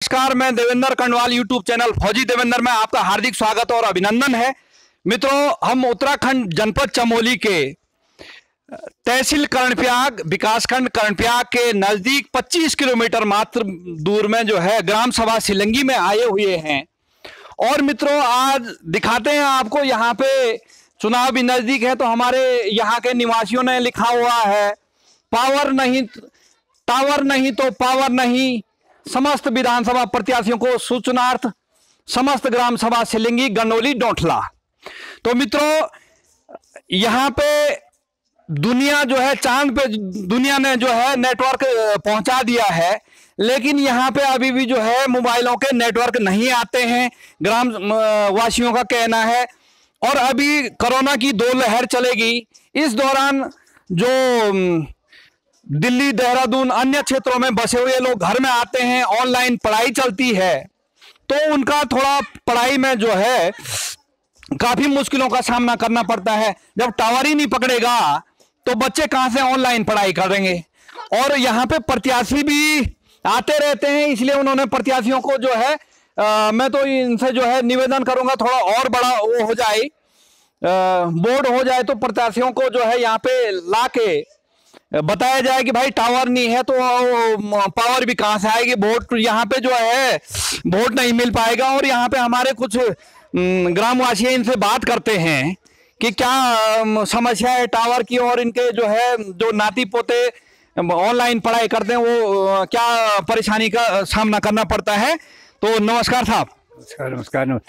नमस्कार, मैं Devendra Kandwal YouTube channel फौजी देवेंद्र में आपका हार्दिक स्वागत और अभिनंदन है। मित्रों, हम उत्तराखंड जनपद चमोली के तहसील कर्णप्रयाग विकासखंड कर्णप्रयाग के नजदीक 25 किलोमीटर मात्र दूर में जो है ग्राम सभा सिलंगी में आए हुए हैं। और मित्रों, आज दिखाते हैं आपको, यहाँ पे चुनाव भी नजदीक है तो हमारे यहाँ के निवासियों ने लिखा हुआ है, पावर नहीं टावर नहीं तो पावर नहीं, समस्त विधानसभा प्रत्याशियों को सूचनार्थ समस्त ग्राम सभा सिलंगी गंडोली डोंठला। तो मित्रों, यहाँ पे दुनिया जो है चांद पे दुनिया ने जो है नेटवर्क पहुंचा दिया है, लेकिन यहाँ पे अभी भी जो है मोबाइलों के नेटवर्क नहीं आते हैं, ग्राम वासियों का कहना है। और अभी कोरोना की 2 लहर चलेगी। इस दौरान जो दिल्ली, देहरादून, अन्य क्षेत्रों में बसे हुए लोग घर में आते हैं, ऑनलाइन पढ़ाई चलती है, तो उनका थोड़ा पढ़ाई में जो है काफी मुश्किलों का सामना करना पड़ता है। जब टावर ही नहीं पकड़ेगा तो बच्चे कहां से ऑनलाइन पढ़ाई करेंगे। और यहाँ पे प्रत्याशी भी आते रहते हैं, इसलिए उन्होंने प्रत्याशियों को जो है मैं तो इनसे जो है निवेदन करूंगा, थोड़ा और बड़ा वो हो जाए, बोर्ड हो जाए तो प्रत्याशियों को जो है यहाँ पे ला के बताया जाए कि भाई टावर नहीं है तो पावर भी कहां से आएगी, वोट यहाँ पे जो है वोट नहीं मिल पाएगा। और यहाँ पे हमारे कुछ ग्रामवासी इनसे बात करते हैं कि क्या समस्या है टावर की, और इनके जो है जो नाती पोते ऑनलाइन पढ़ाई करते हैं वो क्या परेशानी का सामना करना पड़ता है। तो नमस्कार साहब। नमस्कार।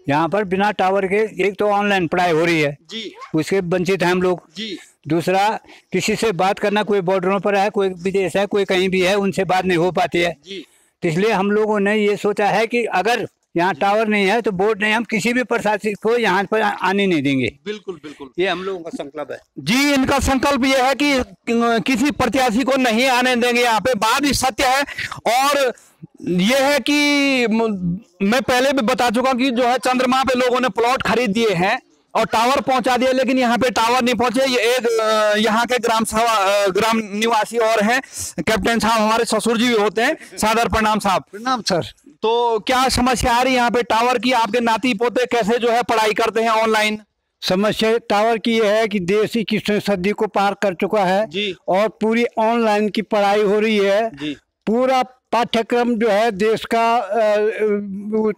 यहाँ पर बिना टावर के एक तो ऑनलाइन पढ़ाई हो रही है जी, उसके वंचित हैं हम लोग जी। दूसरा, किसी से बात करना, कोई बॉर्डरों पर है, कोई विदेश है, कोई कहीं भी है, उनसे बात नहीं हो पाती है जी। तो इसलिए हम लोगों ने ये सोचा है कि अगर यहाँ टावर नहीं है तो बोर्ड नहीं, हम किसी भी प्रशासक को यहाँ पर आने नहीं देंगे। बिल्कुल बिल्कुल, ये हम लोगों का संकल्प है जी। इनका संकल्प ये है कि किसी प्रत्याशी को नहीं आने देंगे यहाँ पे। बात ही सत्य है। और ये है कि मैं पहले भी बता चुका कि जो है चंद्रमा पे लोगों ने प्लॉट खरीद दिए हैं और टावर पहुंचा दिए, लेकिन यहाँ पे टावर नहीं पहुंचे। ये एक यहाँ के ग्राम निवासी और हैं, कैप्टन साहब हमारे ससुर जी भी होते हैं। सादर प्रणाम साहब। प्रणाम सर। तो क्या समस्या आ रही है यहाँ पे टावर की? आपके नाती पोते कैसे जो है पढ़ाई करते हैं ऑनलाइन? समस्या टावर की यह है कि देश 21वीं सदी को पार कर चुका है जी। और पूरी ऑनलाइन की पढ़ाई हो रही है जी। पूरा पाठ्यक्रम जो है देश का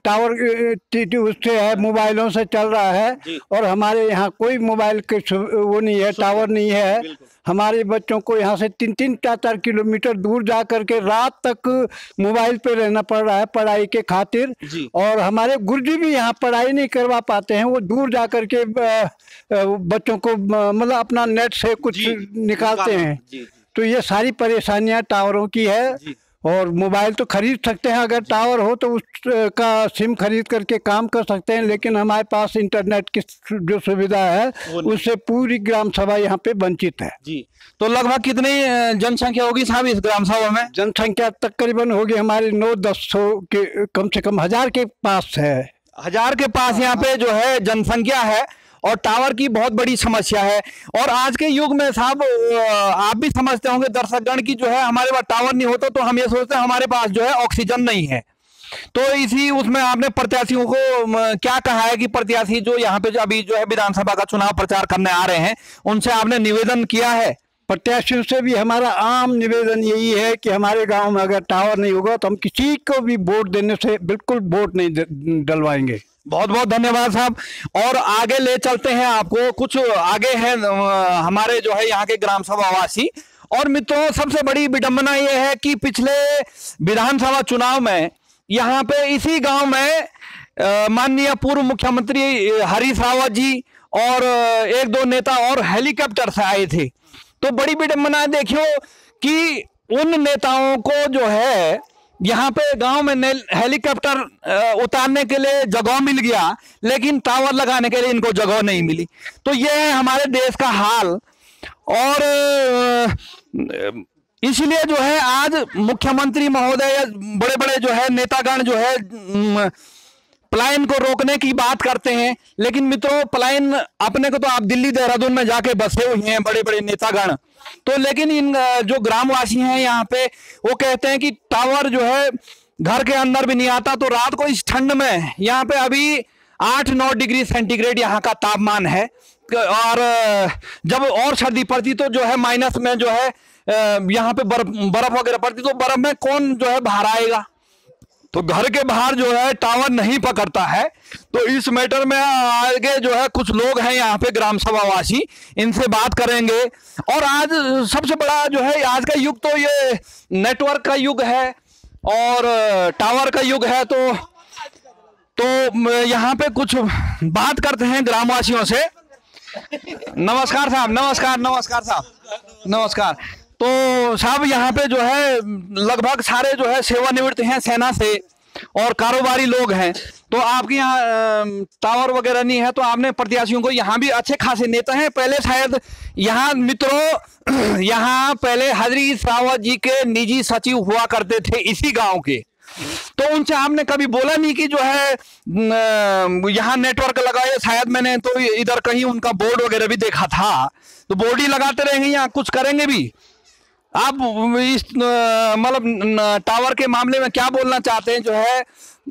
टावर उससे है, मोबाइलों से चल रहा है। और हमारे यहाँ कोई मोबाइल के वो नहीं है, टावर नहीं है। हमारे बच्चों को यहाँ से 3-3, 4-4 किलोमीटर दूर जा करके रात तक मोबाइल पे रहना पड़ रहा है पढ़ाई के खातिर। और हमारे गुरुजी भी यहाँ पढ़ाई नहीं करवा पाते हैं, वो दूर जा करके बच्चों को मतलब अपना नेट से कुछ निकालते हैं। तो ये सारी परेशानियाँ टावरों की है। और मोबाइल तो खरीद सकते हैं, अगर टावर हो तो उसका सिम खरीद करके काम कर सकते हैं, लेकिन हमारे पास इंटरनेट की जो सुविधा है उससे पूरी ग्राम सभा यहाँ पे वंचित है जी। तो लगभग कितनी जनसंख्या होगी साहब इस ग्राम सभा में? जनसंख्या तकरीबन होगी हमारी 900-1000 के कम से कम 1000 के पास है। 1000 के पास यहाँ पे जो है जनसंख्या है और टावर की बहुत बड़ी समस्या है। और आज के युग में साहब आप भी समझते होंगे दर्शकगण की जो है हमारे पास टावर नहीं होता तो हम ये सोचते हैं हमारे पास जो है ऑक्सीजन नहीं है। तो इसी उसमें आपने प्रत्याशियों को क्या कहा है कि प्रत्याशी जो यहाँ पे अभी जो है विधानसभा का चुनाव प्रचार करने आ रहे हैं उनसे आपने निवेदन किया है? प्रत्याशियों से भी हमारा आम निवेदन यही है कि हमारे गांव में अगर टावर नहीं होगा तो हम किसी को भी वोट देने से बिल्कुल वोट नहीं डलवाएंगे। बहुत बहुत धन्यवाद साहब। और आगे ले चलते हैं आपको, कुछ आगे हैं हमारे जो है यहाँ के ग्राम सभावासी। और मित्रों, सबसे बड़ी विडंबना ये है कि पिछले विधानसभा चुनाव में यहाँ पे इसी गांव में माननीय पूर्व मुख्यमंत्री हरीश रावत जी और 1-2 नेता और हेलीकॉप्टर से आए थे। तो बड़ी विडंबना देखियो कि उन नेताओं को जो है यहाँ पे गांव में हेलीकॉप्टर उतारने के लिए जगह मिल गया, लेकिन टावर लगाने के लिए इनको जगह नहीं मिली। तो ये है हमारे देश का हाल। और इसलिए जो है आज मुख्यमंत्री महोदय, बड़े बड़े जो है नेतागण जो है पलायन को रोकने की बात करते हैं, लेकिन मित्रों पलायन अपने को तो आप दिल्ली देहरादून में जाके बसे हुए हैं बड़े बड़े नेतागण, तो लेकिन इन जो ग्रामवासी हैं यहाँ पे वो कहते हैं कि टावर जो है घर के अंदर भी नहीं आता। तो रात को इस ठंड में यहाँ पे अभी 8-9 डिग्री सेंटीग्रेड यहाँ का तापमान है, और जब और सर्दी पड़ती तो जो है माइनस में जो है यहाँ पे बर्फ वगैरह पड़ती, तो बर्फ में कौन जो है बाहर आएगा। तो घर के बाहर जो है टावर नहीं पकड़ता है। तो इस मैटर में आगे जो है कुछ लोग हैं यहाँ पे ग्राम सभावासी, इनसे बात करेंगे। और आज सबसे बड़ा जो है आज का युग तो ये नेटवर्क का युग है और टावर का युग है। तो यहाँ पे कुछ बात करते हैं ग्रामवासियों से। नमस्कार साहब, नमस्कार साहब, नमस्कार। तो साहब यहाँ पे जो है लगभग सारे जो है सेवानिवृत्त हैं सेना से और कारोबारी लोग हैं। तो आपके यहाँ टावर वगैरह नहीं है, तो आपने प्रत्याशियों को यहाँ भी अच्छे खासे नेता हैं। पहले शायद यहाँ मित्रों यहाँ पहले हरीश रावत जी के निजी सचिव हुआ करते थे इसी गांव के। तो उनसे आपने कभी बोला नहीं कि जो है यहाँ नेटवर्क लगाए? शायद मैंने तो इधर कहीं उनका बोर्ड वगैरह भी देखा था। तो बोर्ड ही लगाते रहेंगे या कुछ करेंगे भी? आप इस मतलब टावर के मामले में क्या बोलना चाहते हैं जो है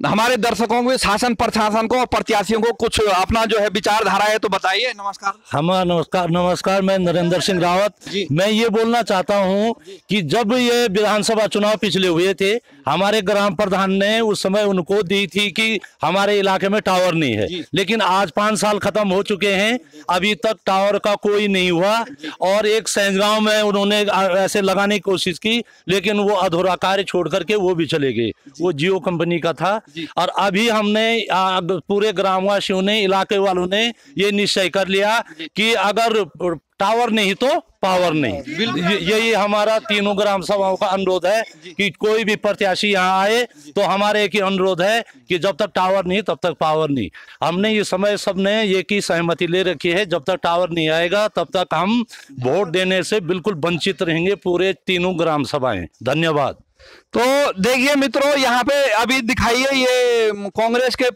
हमारे दर्शकों को, शासन प्रशासन को और प्रत्याशियों को? कुछ अपना जो है विचारधारा है तो बताइए। नमस्कार। नमस्कार। मैं नरेंद्र सिंह रावत। मैं ये बोलना चाहता हूँ कि जब ये विधानसभा चुनाव पिछले हुए थे, हमारे ग्राम प्रधान ने उस समय उनको दी थी कि हमारे इलाके में टावर नहीं है, लेकिन आज 5 साल खत्म हो चुके हैं, अभी तक टावर का कोई नहीं हुआ। और एक सैंजगांव में उन्होंने ऐसे लगाने की कोशिश की, लेकिन वो अधूरा कार्य छोड़ करके वो भी चले गए। वो जियो कंपनी का था। और अभी हमने पूरे ग्रामवासियों ने, इलाके वालों ने ये निश्चय कर लिया कि अगर टावर नहीं तो पावर नहीं। यही हमारा तीनों ग्राम सभाओं का अनुरोध है कि कोई भी प्रत्याशी यहाँ आए तो हमारे एक ही अनुरोध है कि जब तक टावर नहीं तब तक पावर नहीं। हमने ये समय सबने ये की सहमति ले रखी है, जब तक टावर नहीं आएगा तब तक हम वोट देने से बिल्कुल वंचित रहेंगे, पूरे तीनों ग्राम सभाएं। धन्यवाद। तो देखिए मित्रों, यहाँ पे अभी दिखाइए ये कांग्रेस के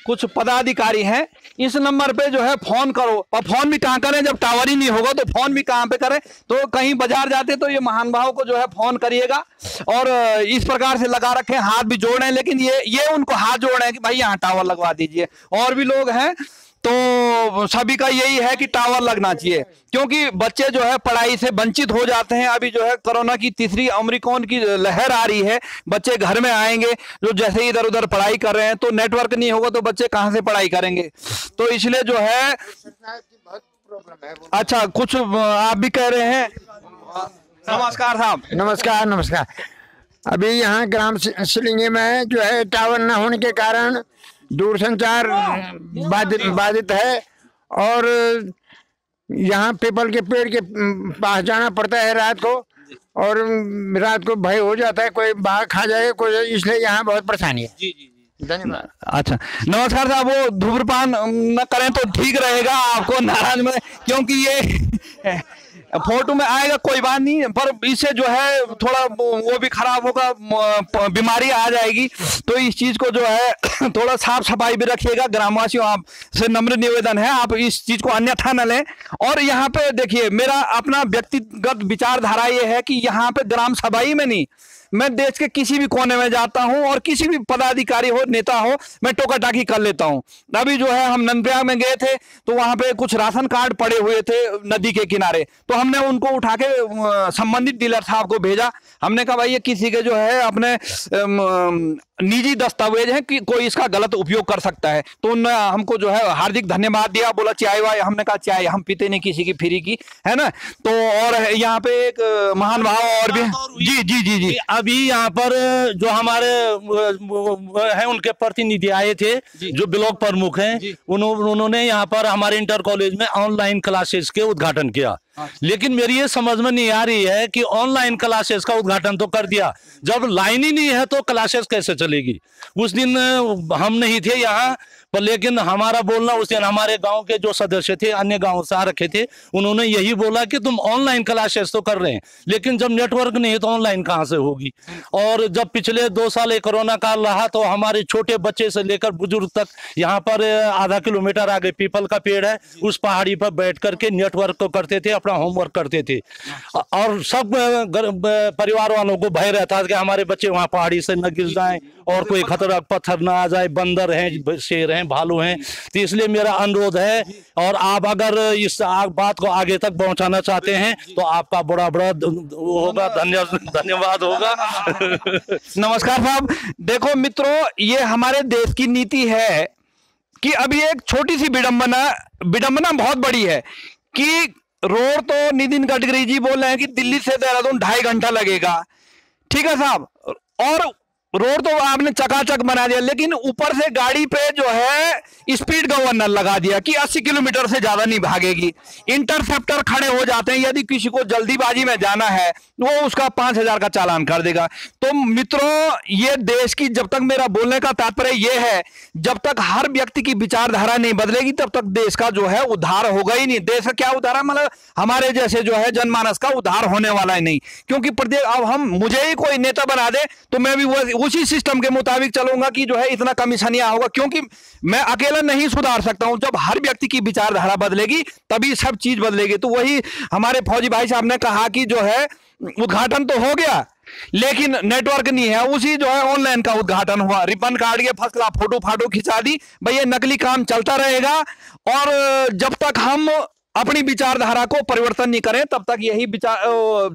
कुछ पदाधिकारी हैं। इस नंबर पे जो है फोन करो, और फोन भी कहाँ करें जब टावर ही नहीं होगा, तो फोन भी कहाँ पे करें? तो कहीं बाजार जाते तो ये महानुभाव को जो है फोन करिएगा। और इस प्रकार से लगा रखे, हाथ भी जोड़ रहे हैं, लेकिन ये उनको हाथ जोड़ रहे हैं कि भाई यहाँ टावर लगवा दीजिए। और भी लोग हैं, तो सभी का यही है कि टावर लगना चाहिए, क्योंकि बच्चे जो है पढ़ाई से वंचित हो जाते हैं। अभी जो है कोरोना की तीसरी ओमिक्रॉन की लहर आ रही है, बच्चे घर में आएंगे जो जैसे इधर उधर पढ़ाई कर रहे हैं, तो नेटवर्क नहीं होगा तो बच्चे कहाँ से पढ़ाई करेंगे? तो इसलिए जो है अच्छा, कुछ आप भी कह रहे हैं। नमस्कार साहब। नमस्कार। अभी यहाँ ग्राम सिलिंगे में जो है टावर न होने के कारण दूरसंचार बाधित है, और यहाँ पीपल के पेड़ के पास जाना पड़ता है रात को, और रात को भय हो जाता है कोई बाघ खा जाए कोई, इसलिए यहाँ बहुत परेशानी है। धन्यवाद। अच्छा, नमस्कार साहब। वो धूम्रपान न करें तो ठीक रहेगा, आपको नाराज में, क्योंकि ये फोटो में आएगा कोई बात नहीं, पर इससे जो है थोड़ा वो भी खराब होगा, बीमारी आ जाएगी। तो इस चीज को जो है थोड़ा साफ सफाई भी रखिएगा। ग्रामवासियों आप से नम्र निवेदन है, आप इस चीज को अन्यथा न लें। और यहाँ पे देखिए, मेरा अपना व्यक्तिगत विचारधारा ये है कि यहाँ पे ग्राम सभा ही में नहीं, मैं देश के किसी भी कोने में जाता हूं और किसी भी पदाधिकारी हो, नेता हो, मैं टोका टाकी कर लेता हूं। अभी जो है हम नंदप्रयाग में गए थे, तो वहां पे कुछ राशन कार्ड पड़े हुए थे नदी के किनारे, तो हमने उनको उठा के संबंधित डीलर साहब को भेजा। हमने कहा भाई ये किसी के जो है अपने निजी दस्तावेज है कि कोई इसका गलत उपयोग कर सकता है। तो उन्होंने हमको जो है हार्दिक धन्यवाद दिया, बोला चाय वाय, हमने कहा चाय हम पीते नहीं किसी की फ्री की, है ना। तो और यहाँ पे एक महान भाव और भी जी अभी यहाँ पर जो हमारे हैं उनके प्रतिनिधि आए थे, जो ब्लॉक प्रमुख हैं, उन्होंने यहाँ पर हमारे इंटर कॉलेज में ऑनलाइन क्लासेस के उद्घाटन किया। लेकिन मेरी ये समझ में नहीं आ रही है कि ऑनलाइन क्लासेस का उद्घाटन तो कर दिया, जब लाइन ही नहीं है तो क्लासेस कैसे चलेगी? उस दिन हम नहीं थे यहाँ पर, लेकिन हमारा बोलना उस दिन हमारे गांव के जो सदस्य थे, अन्य गांव से आ रखे थे, उन्होंने यही बोला कि तुम ऑनलाइन क्लासेस तो कर रहे हैं, लेकिन जब नेटवर्क नहीं है तो ऑनलाइन कहां से होगी? और जब पिछले 2 साल कोरोना काल रहा तो हमारे छोटे बच्चे से लेकर बुजुर्ग तक यहाँ पर आधा किलोमीटर आगे पीपल का पेड़ है, उस पहाड़ी पर बैठ करके नेटवर्क को करते थे, अपना होमवर्क करते थे। और सब परिवार वालों को भय रहता था कि हमारे बच्चे वहाँ पहाड़ी से न गिर जाएं और कोई खतरा पत्थर ना आ जाए, बंदर हैं, शेर हैं, भालू हैं। तो इसलिए मेरा अनुरोध है, और आप अगर इस बात को आगे तक पहुंचाना चाहते हैं तो आपका बड़ा होगा, धन्यवाद होगा। नमस्कार साहब। देखो मित्रों, ये हमारे देश की नीति है कि अभी एक छोटी सी विडंबना बहुत बड़ी है कि रोड तो नितिन गडकरी जी बोल रहे हैं कि दिल्ली से देहरादून 2.5 घंटा लगेगा, ठीक है साहब, और रोड तो आपने चकाचक बना दिया, लेकिन ऊपर से गाड़ी पे जो है स्पीड गवर्नर लगा दिया कि 80 किलोमीटर से ज्यादा नहीं भागेगी। इंटरसेप्टर खड़े हो जाते हैं, यदि किसी को जल्दीबाजी में जाना है वो उसका 5,000 का चालान कर देगा। तो मित्रों, ये देश की, जब तक, मेरा बोलने का तात्पर्य ये है, जब तक हर व्यक्ति की विचारधारा नहीं बदलेगी तब तक देश का जो है उद्धार होगा ही नहीं। देश का क्या उद्धार है, मतलब हमारे जैसे जो है जनमानस का उद्धार होने वाला ही नहीं, क्योंकि प्रत्येक, अब हम, मुझे ही कोई नेता बना दे तो मैं भी उसी सिस्टम के मुताबिक चलूंगा कि जो है इतना कमीशनिया होगा, क्योंकि मैं अकेला नहीं सुधार सकता हूं। जब हर व्यक्ति की विचारधारा बदलेगी तभी सब चीज बदलेगी। तो वही हमारे फौजी भाई साहब ने कहा कि जो है उद्घाटन तो हो गया लेकिन नेटवर्क नहीं है, उसी जो है ऑनलाइन का उद्घाटन हुआ, रिबन काट के फर्स्ट क्लास फोटो खिंचा दी। भाई ये नकली काम चलता रहेगा, और जब तक हम अपनी विचारधारा को परिवर्तन नहीं करें तब तक यही विचार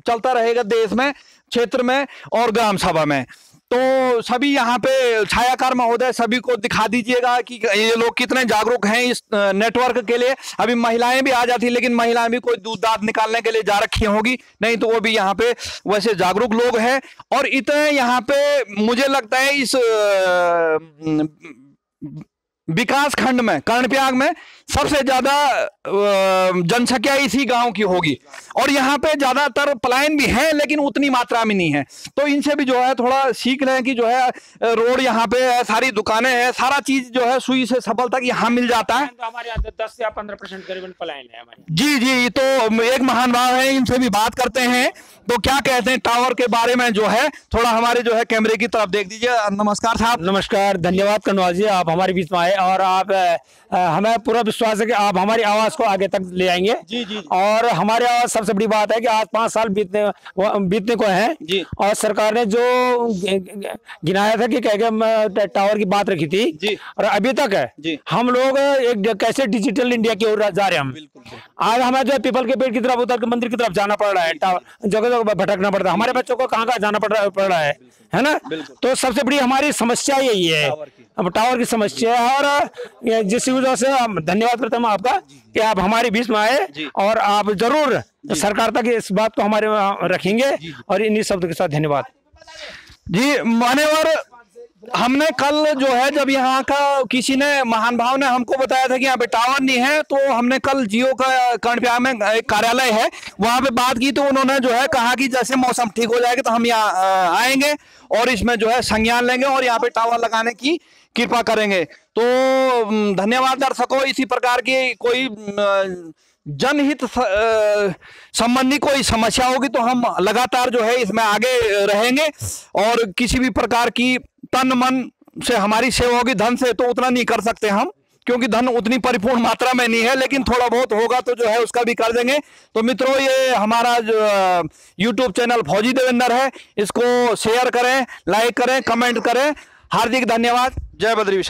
चलता रहेगा देश में, क्षेत्र में और ग्राम सभा में। तो सभी यहाँ पे छायाकार महोदय सभी को दिखा दीजिएगा कि ये लोग कितने जागरूक हैं इस नेटवर्क के लिए। अभी महिलाएं भी आ जाती, लेकिन महिलाएं भी कोई दूध दांत निकालने के लिए जा रखी होंगी, नहीं तो वो भी यहाँ पे वैसे जागरूक लोग हैं। और इतने यहाँ पे मुझे लगता है इस विकास खंड में, कर्णप्रयाग में सबसे ज्यादा जनसंख्या इसी गांव की होगी, और यहाँ पे ज्यादातर पलायन भी हैं लेकिन उतनी मात्रा में नहीं है। तो इनसे भी जो है थोड़ा सीख लें कि जो है रोड यहाँ पे है, सारी दुकानें हैं, सारा चीज जो है सुई से सबल तक यहाँ मिल जाता है। तो हमारे यहाँ 10 या 15% करीबन पलायन है हमारे। जी जी, तो एक महान भाव है, इनसे भी बात करते हैं। तो क्या कहते हैं टावर के बारे में, जो है थोड़ा हमारे जो है कैमरे की तरफ देख दीजिए। नमस्कार साहब। नमस्कार, धन्यवाद कर्नवाल जी, आप हमारे बीच में आए, और आप हमें पूरा विश्वास है कि आप हमारी आवाज को आगे तक ले आएंगे। जी जी। और हमारी आवाज, सबसे बड़ी बात है कि आज 5 साल बीतने को हैं जी। और सरकार ने जो गिनाया था कि टावर की बात रखी थी जी, और अभी तक है जी। हम लोग एक कैसे डिजिटल इंडिया की ओर जा रहे हैं। हम आज हमें जो है पीपल के पेड़ की तरफ, उतर के मंदिर की तरफ जाना पड़ रहा है, जगह जगह भटकना पड़ता है, हमारे बच्चों को कहाँ जाना पड़ रहा है ना। तो सबसे बड़ी हमारी समस्या यही है, अब टावर की समस्या है। और जिस वजह से धन्यवाद करता हूँ आपका कि आप हमारे बीच में आए, और आप जरूर सरकार तक इस बात को हमारे रखेंगे। और इन्हीं शब्द के साथ धन्यवाद जी। मान्यवर, हमने कल जो है, जब यहाँ का किसी ने, महान भाव ने हमको बताया था कि यहाँ पे टावर नहीं है, तो हमने कल जियो का कर्णप्रयाग में एक कार्यालय है, वहां पे बात की। तो उन्होंने जो है कहा कि जैसे मौसम ठीक हो जाएगा तो हम यहाँ आएंगे और इसमें जो है संज्ञान लेंगे और यहाँ पे टावर लगाने की कृपा करेंगे। तो धन्यवाद दर्शकों। इसी प्रकार की कोई जनहित संबंधी कोई समस्या होगी तो हम लगातार जो है इसमें आगे रहेंगे, और किसी भी प्रकार की तन मन से हमारी सेवा होगी, धन से तो उतना नहीं कर सकते हम, क्योंकि धन उतनी परिपूर्ण मात्रा में नहीं है, लेकिन थोड़ा बहुत होगा तो जो है उसका भी कर देंगे। तो मित्रों, ये हमारा जो YouTube चैनल फौजी देवेंद्र है, इसको शेयर करें, लाइक करें, कमेंट करें। हार्दिक धन्यवाद। जय बद्री विशाल।